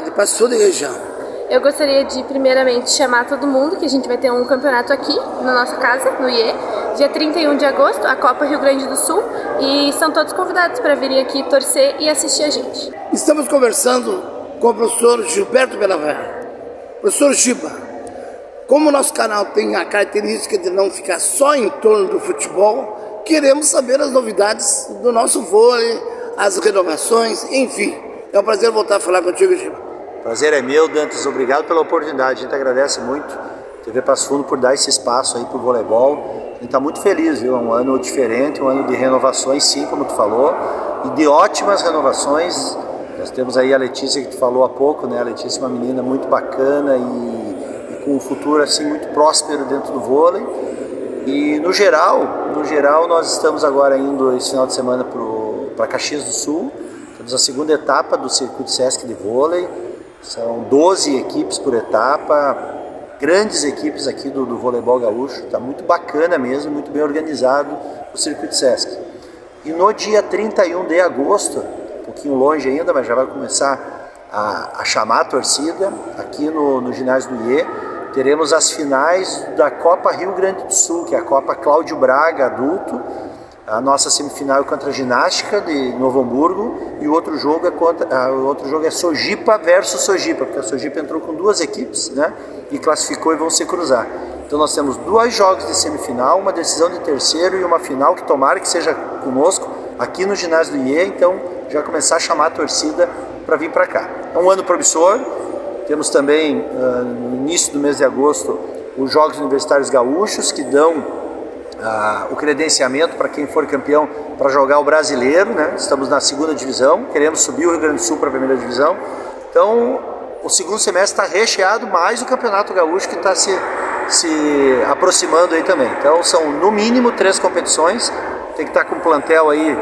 de Passo Fundo e região? Eu gostaria de, primeiramente, chamar todo mundo, que a gente vai ter um campeonato aqui, na nossa casa, no IE, dia 31 de agosto, a Copa Rio Grande do Sul, e são todos convidados para virem aqui torcer e assistir a gente. Estamos conversando com o professor Gilberto Bellavera. Professor Giba, como o nosso canal tem a característica de não ficar só em torno do futebol, queremos saber as novidades do nosso vôlei, as renovações, enfim. É um prazer voltar a falar contigo, Giba. Prazer é meu, Dantas, obrigado pela oportunidade, a gente agradece muito TV Passo Fundo por dar esse espaço aí pro voleibol. A gente está muito feliz, viu? É um ano diferente, um ano de renovações, sim, como tu falou, e de ótimas renovações. Nós temos aí a Letícia, que tu falou há pouco, né? A Letícia é uma menina muito bacana e com um futuro assim muito próspero dentro do vôlei. E no geral nós estamos agora indo esse final de semana para Caxias do Sul. Temos a segunda etapa do Circuito Sesc de vôlei. São 12 equipes por etapa, grandes equipes aqui do voleibol gaúcho, está muito bacana mesmo, muito bem organizado o Circuito Sesc. E no dia 31 de agosto, um pouquinho longe ainda, mas já vai começar a chamar a torcida, aqui no ginásio do IE, teremos as finais da Copa Rio Grande do Sul, que é a Copa Cláudio Braga adulto. A nossa semifinal é contra a Ginástica de Novo Hamburgo e o outro jogo é Sojipa versus Sojipa, porque a Sojipa entrou com 2 equipes, né, e classificou e vão se cruzar. Então nós temos 2 jogos de semifinal, uma decisão de terceiro e uma final que tomara que seja conosco aqui no ginásio do IE, então já começar a chamar a torcida para vir para cá. É um ano promissor, temos também no início do mês de agosto os Jogos Universitários Gaúchos, que dão o credenciamento para quem for campeão para jogar o brasileiro, né? Estamos na 2ª divisão, queremos subir o Rio Grande do Sul para a 1ª divisão. Então, o segundo semestre está recheado, mais o Campeonato Gaúcho que está se aproximando aí também. Então, são no mínimo 3 competições, tem que estar com o plantel aí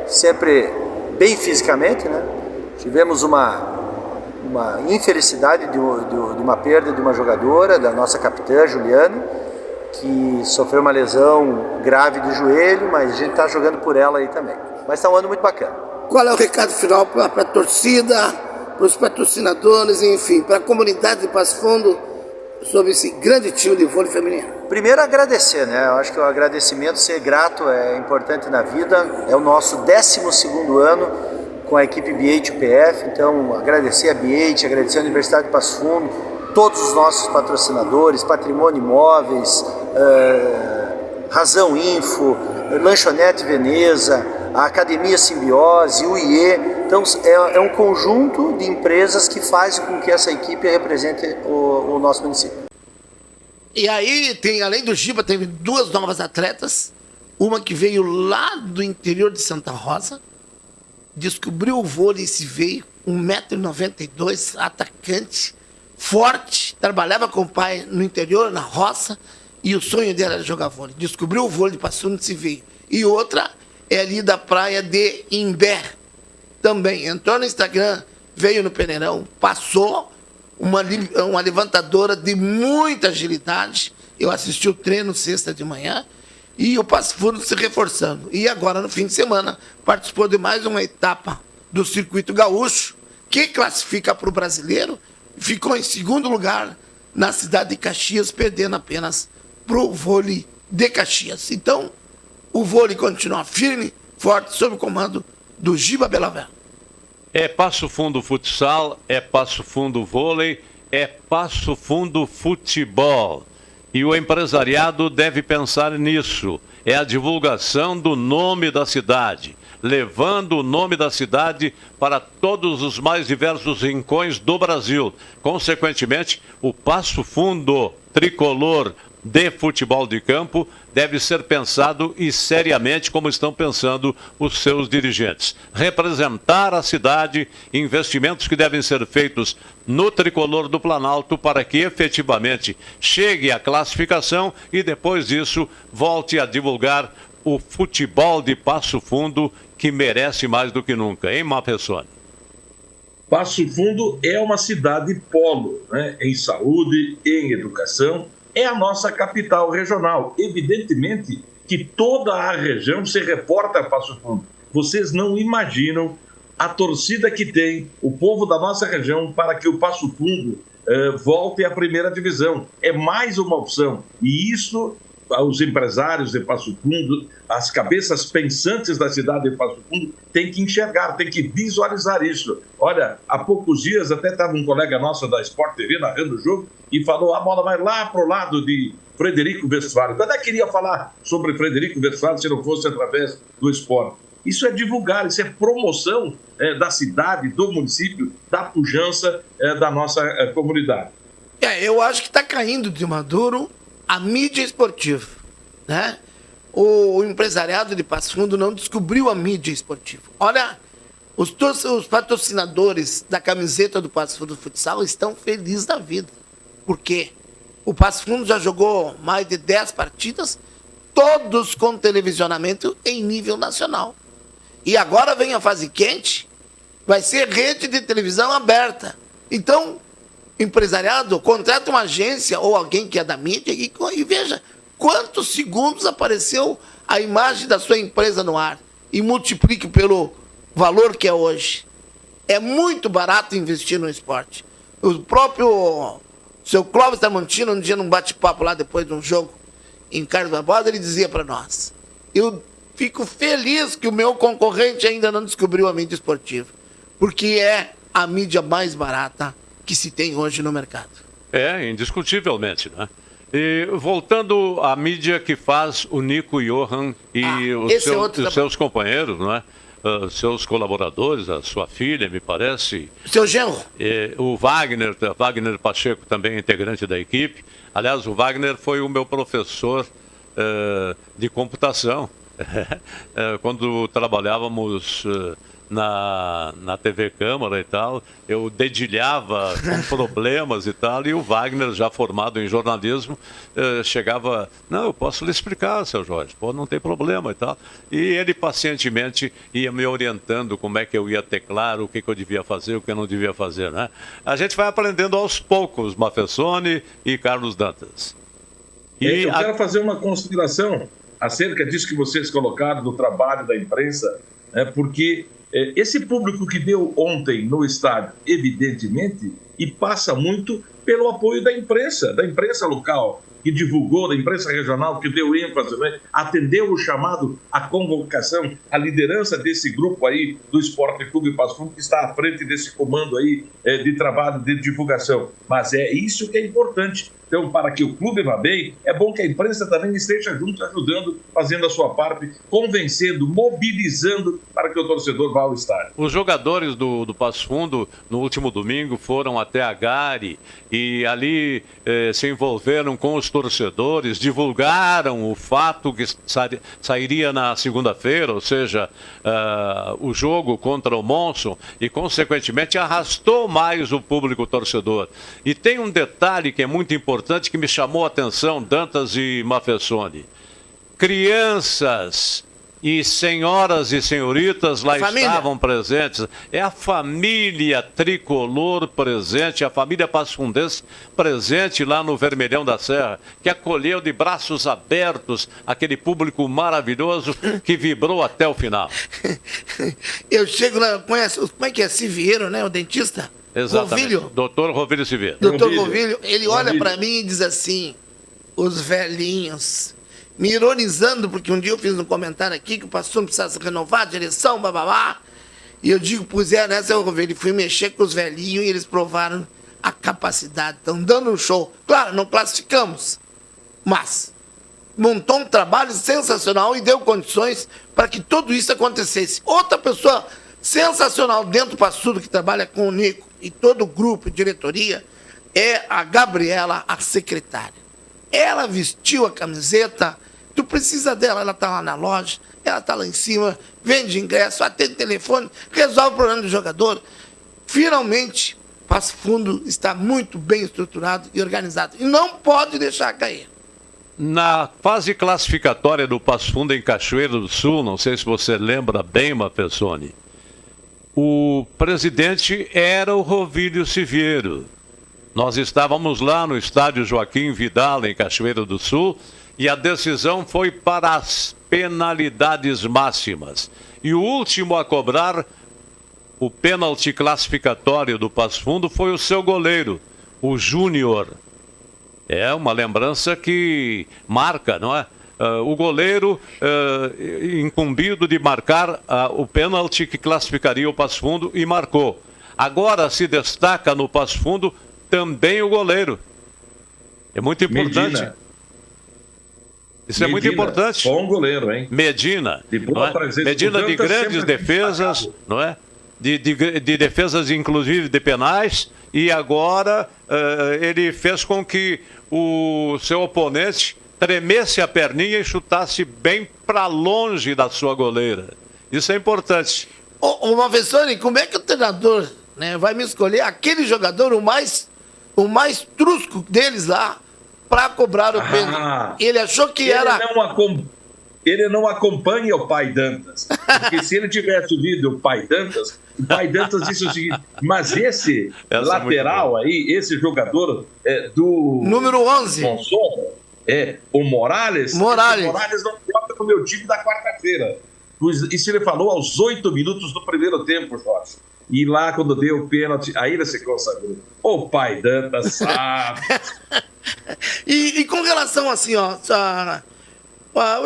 sempre bem fisicamente, né? Tivemos uma infelicidade de uma perda de uma jogadora, da nossa capitã, Juliana, que sofreu uma lesão grave do joelho, mas a gente está jogando por ela aí também. Mas está um ano muito bacana. Qual é o recado final para a torcida, para os patrocinadores, enfim, para a comunidade de Passo Fundo sobre esse grande time de vôlei feminino? Primeiro agradecer, né? Eu acho que o agradecimento, ser grato é importante na vida. É o nosso 12º ano com a equipe BH-UPF, então agradecer a BH, agradecer a Universidade de Passo Fundo, todos os nossos patrocinadores, Patrimônio Imóveis, Razão Info, Lanchonete Veneza, a Academia Simbiose, o IE. Então é um conjunto de empresas que faz com que essa equipe represente o nosso município. E aí, além do Giba, teve 2 novas atletas. Uma que veio lá do interior de Santa Rosa, descobriu o vôlei e se veio, 1,92 m, atacante, forte, trabalhava com o pai no interior, na roça, e o sonho dela era jogar vôlei. Descobriu o vôlei de Passo Fundo e se veio. E outra é ali da praia de Imbé, também. Entrou no Instagram, veio no Peneirão, passou, uma levantadora de muita agilidade. Eu assisti o treino sexta de manhã e o Passo Fundo se reforçando. E agora, no fim de semana, participou de mais uma etapa do Circuito Gaúcho, que classifica para o brasileiro, ficou em segundo lugar na cidade de Caxias, perdendo apenas para o vôlei de Caxias. Então, o vôlei continua firme, forte, sob o comando do Giba Belavé. É Passo Fundo Futsal, é Passo Fundo Vôlei, é Passo Fundo Futebol. E o empresariado deve pensar nisso. É a divulgação do nome da cidade, levando o nome da cidade para todos os mais diversos rincões do Brasil. Consequentemente, o Passo Fundo tricolor de futebol de campo deve ser pensado e seriamente como estão pensando os seus dirigentes. Representar a cidade, investimentos que devem ser feitos no tricolor do Planalto para que efetivamente chegue à classificação e depois disso volte a divulgar o futebol de Passo Fundo, que merece mais do que nunca, hein, Mafessoni? Passo Fundo é uma cidade polo, né? Em saúde, em educação. É a nossa capital regional. Evidentemente que toda a região se reporta a Passo Fundo. Vocês não imaginam a torcida que tem o povo da nossa região para que o Passo Fundo volte à primeira divisão. É mais uma opção. E isso, os empresários de Passo Fundo, as cabeças pensantes da cidade de Passo Fundo, têm que enxergar, têm que visualizar isso. Olha, há poucos dias até estava um colega nosso da Sport TV narrando o jogo e falou: a bola vai lá para o lado de Frederico Westphalen. Eu até queria falar sobre Frederico Westphalen se não fosse através do esporte. Isso é divulgar, isso é promoção da cidade, do município, da pujança da nossa comunidade. Eu acho que está caindo de maduro a mídia esportiva, né? O empresariado de Passo Fundo não descobriu a mídia esportiva. Olha, os patrocinadores da camiseta do Passo Fundo Futsal estão felizes da vida. Por quê? O Passo Fundo já jogou mais de 10 partidas, todos com televisionamento em nível nacional. E agora vem a fase quente, vai ser rede de televisão aberta. Então, empresariado, contrata uma agência ou alguém que é da mídia e veja quantos segundos apareceu a imagem da sua empresa no ar e multiplique pelo valor que é hoje. É muito barato investir no esporte. O próprio seu Clóvis Tramontina, um dia num bate-papo lá depois de um jogo em Carlos Barbosa, ele dizia para nós: eu fico feliz que o meu concorrente ainda não descobriu a mídia esportiva, porque é a mídia mais barata que se tem hoje no mercado. Indiscutivelmente, né? E voltando à mídia que faz o Nico Johan e os seus companheiros, não é? Seus colaboradores, a sua filha, me parece. Seu genro. O Wagner Pacheco, também integrante da equipe. Aliás, o Wagner foi o meu professor de computação. Quando trabalhávamos na TV Câmara e tal, eu dedilhava com problemas e tal, e o Wagner, já formado em jornalismo, chegava: não, eu posso lhe explicar, seu Jorge, pô, não tem problema e tal. E ele pacientemente ia me orientando como é que eu ia teclar, o que eu devia fazer, o que eu não devia fazer, né? A gente vai aprendendo aos poucos, Mafessoni e Carlos Dantas. Eu quero fazer uma consideração acerca disso que vocês colocaram do trabalho da imprensa, porque esse público que deu ontem no estádio, evidentemente, e passa muito pelo apoio da imprensa local. que divulgou, da imprensa regional, que deu ênfase, né? Atendeu o chamado, a convocação, a liderança desse grupo aí do Esporte Clube Passo Fundo, que está à frente desse comando aí de trabalho, de divulgação. Mas é isso que é importante. Então, para que o clube vá bem, é bom que a imprensa também esteja junto, ajudando, fazendo a sua parte, convencendo, mobilizando para que o torcedor vá ao estádio. Os jogadores do Passo Fundo, no último domingo, foram até a Gare e ali se envolveram com os torcedores, divulgaram o fato que sairia na segunda-feira, ou seja, o jogo contra o Monson, e, consequentemente, arrastou mais o público torcedor. E tem um detalhe que é muito importante, que me chamou a atenção, Dantas e Mafessoni. Crianças e senhoras e senhoritas lá estavam presentes. É a família tricolor presente, a família pasfundense presente lá no Vermelhão da Serra, que acolheu de braços abertos aquele público maravilhoso que vibrou até o final. Eu chego lá, conhece, como é que é? Siviero, né? O dentista? Exatamente. Rovilho. Doutor Rovilho Siviero. Doutor Rovilho, ele olha para mim e diz assim: os velhinhos, me ironizando, porque um dia eu fiz um comentário aqui que o pastor não precisava se renovar, a direção, bababá. E eu digo, pois é, né, seu Rovilho? Fui mexer com os velhinhos e eles provaram a capacidade. Estão dando um show. Claro, não classificamos, mas montou um trabalho sensacional e deu condições para que tudo isso acontecesse. Outra pessoa sensacional dentro do Passo Fundo, que trabalha com o Nico e todo o grupo, diretoria, é a Gabriela, a secretária. Ela vestiu a camiseta, tu precisa dela, ela está lá na loja, ela está lá em cima, vende ingresso, atende telefone, resolve o problema do jogador. Finalmente, Passo Fundo está muito bem estruturado e organizado. E não pode deixar cair. Na fase classificatória do Passo Fundo em Cachoeiro do Sul, não sei se você lembra bem, Mafessoni, o presidente era o Rovílio Siviero. Nós estávamos lá no estádio Joaquim Vidal, em Cachoeiro do Sul, e a decisão foi para as penalidades máximas. E o último a cobrar o pênalti classificatório do Passo Fundo foi o seu goleiro, o Júnior. É uma lembrança que marca, não é? O goleiro incumbido de marcar o pênalti que classificaria o Passo Fundo e marcou. Agora se destaca no Passo Fundo também o goleiro. É muito importante. Medina. Isso é muito importante. Bom goleiro, hein? Medina. Medina de grandes defesas, não é? De defesas, inclusive de penais, e agora ele fez com que o seu oponente tremesse a perninha e chutasse bem para longe da sua goleira. Isso é importante. Ô Mafessoni, como é que o treinador, né, vai me escolher aquele jogador, o mais trusco deles lá, para cobrar o pênalti? Ele achou que Ele não acompanha o pai Dantas. Porque se ele tivesse ouvido o pai Dantas disse o seguinte: mas esse lateral aí, esse jogador do número 11, Monson, o Morales não joga no meu time da quarta-feira. Isso ele falou aos 8 minutos do primeiro tempo, Jorge. E lá, quando deu o pênalti, aí ele se consagrou. O pai Dantas sabe. E com relação assim, ó,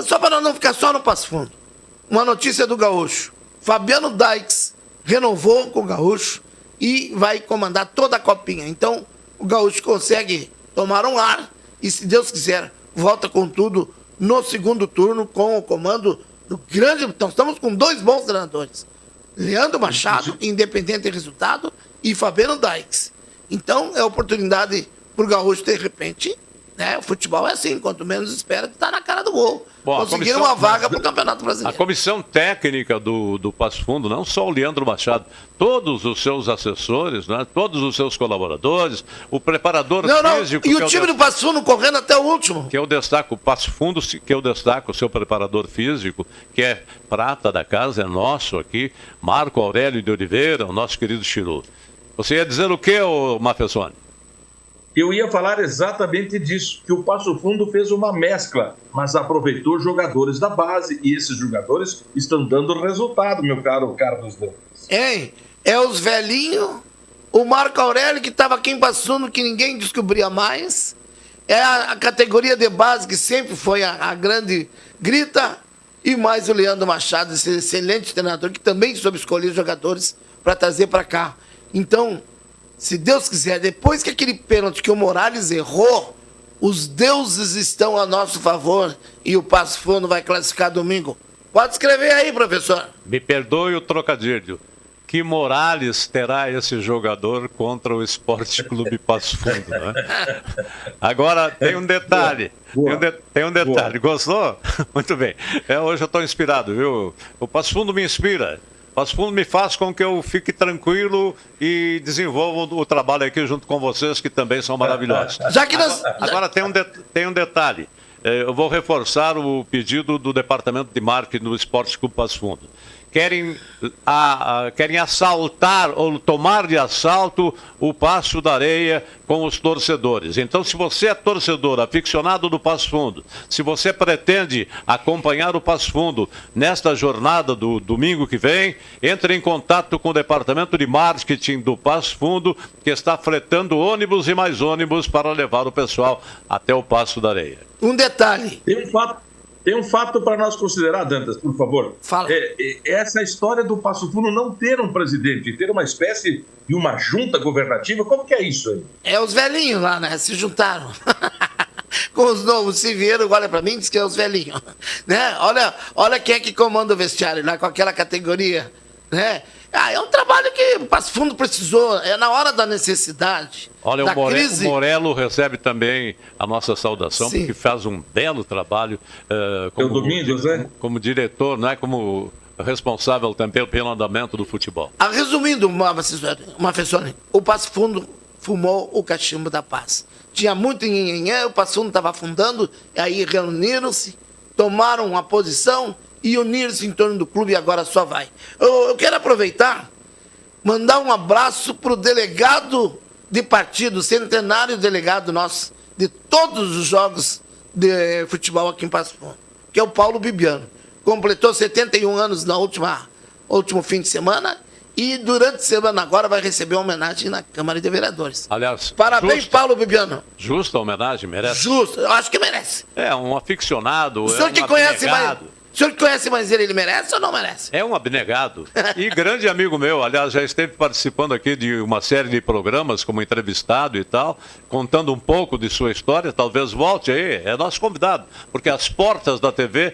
só para não ficar só no Passo Fundo, uma notícia do Gaúcho: Fabiano Dykes renovou com o Gaúcho e vai comandar toda a copinha. Então o Gaúcho consegue tomar um ar e, se Deus quiser, volta com tudo no segundo turno com o comando do grande. Então estamos com 2 bons treinadores: Leandro Machado, independente de resultado, e Fabiano Dykes. Então é oportunidade para o Gaúcho, de repente, né? O futebol é assim, quanto menos espera, que está na cara do gol. Conseguir uma vaga para o Campeonato Brasileiro. A comissão técnica do Passo Fundo, não só o Leandro Machado, todos os seus assessores, né? Todos os seus colaboradores, o preparador físico... E o time do Passo Fundo correndo até o último. Que eu destaco, o Passo Fundo, que eu destaco, o seu preparador físico, que é prata da casa, é nosso aqui, Marco Aurélio de Oliveira, o nosso querido Chiru. Você ia dizer o quê, Mafessoni? Eu ia falar exatamente disso, que o Passo Fundo fez uma mescla, mas aproveitou jogadores da base, e esses jogadores estão dando resultado, meu caro Carlos Dantas. É os velhinhos, o Marco Aurélio, que estava aqui em Passo Fundo, que ninguém descobria mais, É a categoria de base que sempre foi a grande grita, e mais o Leandro Machado, esse excelente treinador, que também soube escolher jogadores para trazer para cá. Então, se Deus quiser, depois que aquele pênalti que o Morales errou, os deuses estão a nosso favor e o Passo Fundo vai classificar domingo. Pode escrever aí, professor. Me perdoe o trocadilho. Que Morales terá esse jogador contra o Esporte Clube Passo Fundo, né? Agora, tem um detalhe. Tem um detalhe. Gostou? Muito bem. Hoje eu estou inspirado, viu? O Passo Fundo me inspira. O Passo Fundo me faz com que eu fique tranquilo e desenvolva o trabalho aqui junto com vocês, que também são maravilhosos. Agora tem um detalhe. Eu vou reforçar o pedido do Departamento de Marketing do Esporte Clube Passo Fundo. Querem assaltar ou tomar de assalto o Passo da Areia com os torcedores. Então, se você é torcedor, aficionado do Passo Fundo, se você pretende acompanhar o Passo Fundo nesta jornada do domingo que vem, entre em contato com o Departamento de Marketing do Passo Fundo, que está fretando ônibus e mais ônibus para levar o pessoal até o Passo da Areia. Um detalhe. Tem um fato para nós considerar, Dantas, por favor. Fala. Essa história do Passo Fundo não ter um presidente, ter uma espécie de uma junta governativa, como que é isso aí? É os velhinhos lá, né? Se juntaram. Com os novos se viram, olha para mim, diz que é os velhinhos. Né? Olha quem é que comanda o vestiário lá com aquela categoria. Né? É um trabalho que o Passo Fundo precisou, é na hora da necessidade. Olha, da crise. O Morello recebe também a nossa saudação, Sim. porque faz um belo trabalho como diretor, né? Como responsável também pelo andamento do futebol. Resumindo, Mafessone, o Passo Fundo fumou o cachimbo da paz. Tinha muito nhenhenhé, o Passo Fundo estava afundando, e aí reuniram-se, tomaram uma posição e uniram-se em torno do clube, e agora só vai. Eu quero aproveitar, mandar um abraço para o delegado de partido, centenário delegado nosso, de todos os jogos de futebol aqui em Passo Fundo, que é o Paulo Bibiano. Completou 71 anos no último fim de semana, e durante a semana agora vai receber uma homenagem na Câmara de Vereadores. Aliás, parabéns, Paulo Bibiano. Justa a homenagem, merece? Justo, eu acho que merece. É um aficionado, o senhor que conhece abnegado. O senhor que conhece mais ele merece ou não merece? É um abnegado. E grande amigo meu, aliás, já esteve participando aqui de uma série de programas como entrevistado e tal, contando um pouco de sua história, talvez volte aí, é nosso convidado, porque as portas da TV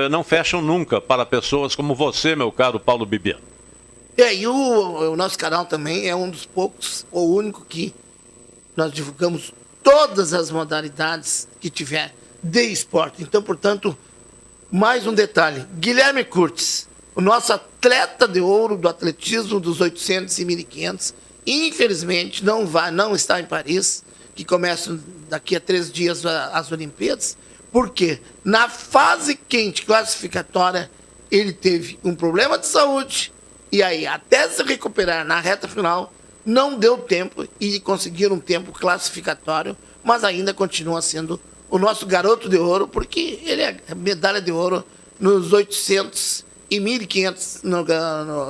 não fecham nunca para pessoas como você, meu caro Paulo Bibiano. E o nosso canal também é um dos poucos, ou único, que nós divulgamos todas as modalidades que tiver de esporte. Então, portanto, mais um detalhe. Guilherme Curtis, o nosso atleta de ouro do atletismo dos 800 e 1.500, infelizmente não está em Paris, que começam daqui a 3 dias as Olimpíadas, porque na fase quente classificatória ele teve um problema de saúde, e aí, até se recuperar na reta final, não deu tempo e conseguiram um tempo classificatório, mas ainda continua sendo o nosso garoto de ouro, porque ele é medalha de ouro nos 800 e 1.500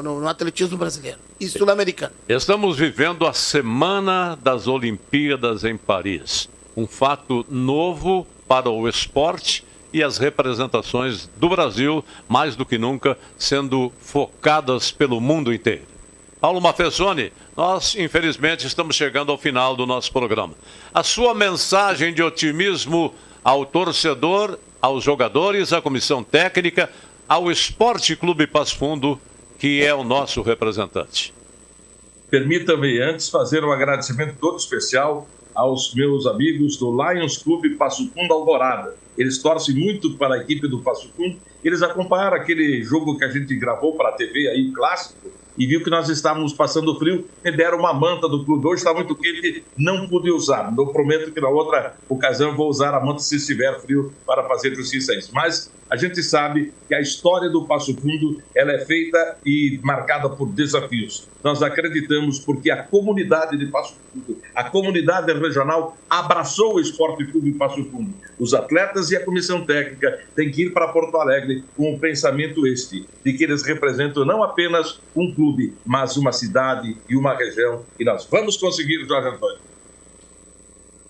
no atletismo brasileiro e sul-americano. Estamos vivendo a Semana das Olimpíadas em Paris. Um fato novo para o esporte e as representações do Brasil, mais do que nunca, sendo focadas pelo mundo inteiro. Paulo Mafessone, nós, infelizmente, estamos chegando ao final do nosso programa. A sua mensagem de otimismo ao torcedor, aos jogadores, à comissão técnica, ao Esporte Clube Passo Fundo, que é o nosso representante. Permita-me antes fazer um agradecimento todo especial aos meus amigos do Lions Clube Passo Fundo Alvorada. Eles torcem muito para a equipe do Passo Fundo. Eles acompanharam aquele jogo que a gente gravou para a TV aí, clássico, e viu que nós estávamos passando frio, me deram uma manta do clube. Hoje está muito quente, não pude usar. Eu prometo que na outra ocasião vou usar a manta se estiver frio para fazer justiça a isso. Mas a gente sabe que a história do Passo Fundo ela é feita e marcada por desafios. Nós acreditamos porque a comunidade de Passo Fundo, a comunidade regional abraçou o Esporte Clube Passo Fundo. Os atletas e a comissão técnica têm que ir para Porto Alegre com o pensamento de que eles representam não apenas um clube, mas uma cidade e uma região. E nós vamos conseguir, Jorge Antônio.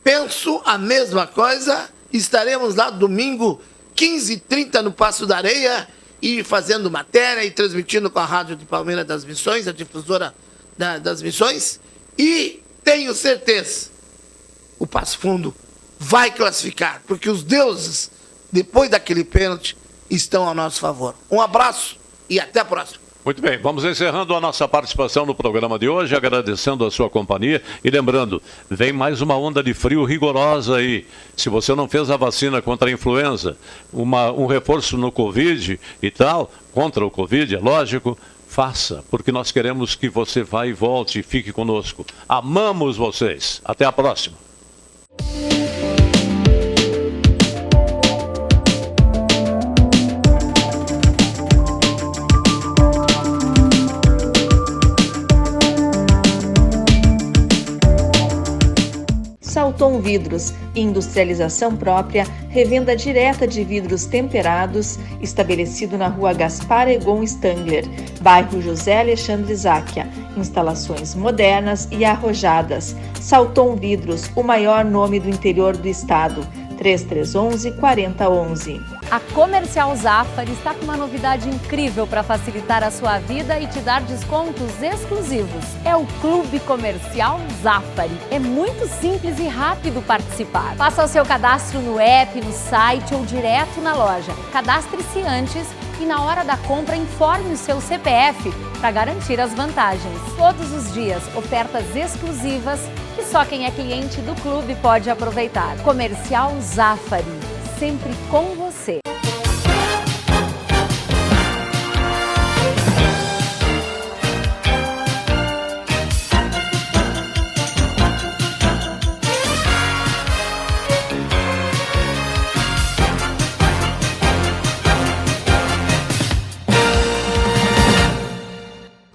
penso a mesma coisa. Estaremos lá domingo, 15h30 no Passo da Areia, e fazendo matéria e transmitindo com a Rádio de Palmeiras das Missões, a difusora das Missões. E tenho certeza, o Passo Fundo vai classificar, porque os deuses, depois daquele pênalti, estão ao nosso favor. Um abraço e até a próxima. Muito bem, vamos encerrando a nossa participação no programa de hoje, agradecendo a sua companhia e lembrando, vem mais uma onda de frio rigorosa aí. Se você não fez a vacina contra a influenza, um reforço no Covid e tal, contra o Covid, é lógico, faça, porque nós queremos que você vá e volte e fique conosco. Amamos vocês. Até a próxima. Salton Vidros, industrialização própria, revenda direta de vidros temperados, estabelecido na Rua Gaspar Egon Stangler, bairro José Alexandre Záquia. Instalações modernas e arrojadas. Salton Vidros, o maior nome do interior do estado. 3311-4011. A Comercial Zafari está com uma novidade incrível para facilitar a sua vida e te dar descontos exclusivos. É o Clube Comercial Zafari. É muito simples e rápido participar. Faça o seu cadastro no app, no site ou direto na loja. Cadastre-se antes e na hora da compra informe o seu CPF para garantir as vantagens. Todos os dias, ofertas exclusivas que só quem é cliente do clube pode aproveitar. Comercial Zafari, sempre com você.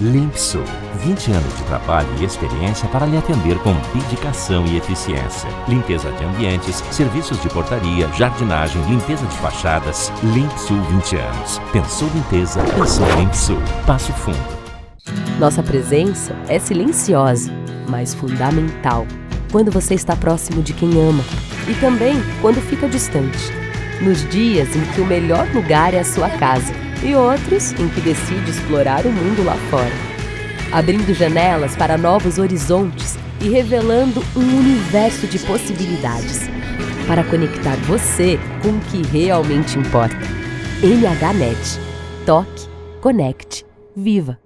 Limpsul, 20 anos de trabalho e experiência para lhe atender com dedicação e eficiência. Limpeza de ambientes, serviços de portaria, jardinagem, limpeza de fachadas. Limpsul 20 anos. Pensou limpeza, pensou Limpsul. Passo Fundo. Nossa presença é silenciosa, mas fundamental. Quando você está próximo de quem ama e também quando fica distante. Nos dias em que o melhor lugar é a sua casa e outros em que decide explorar o mundo lá fora. Abrindo janelas para novos horizontes e revelando um universo de possibilidades para conectar você com o que realmente importa. NHNet. Toque, conecte, viva.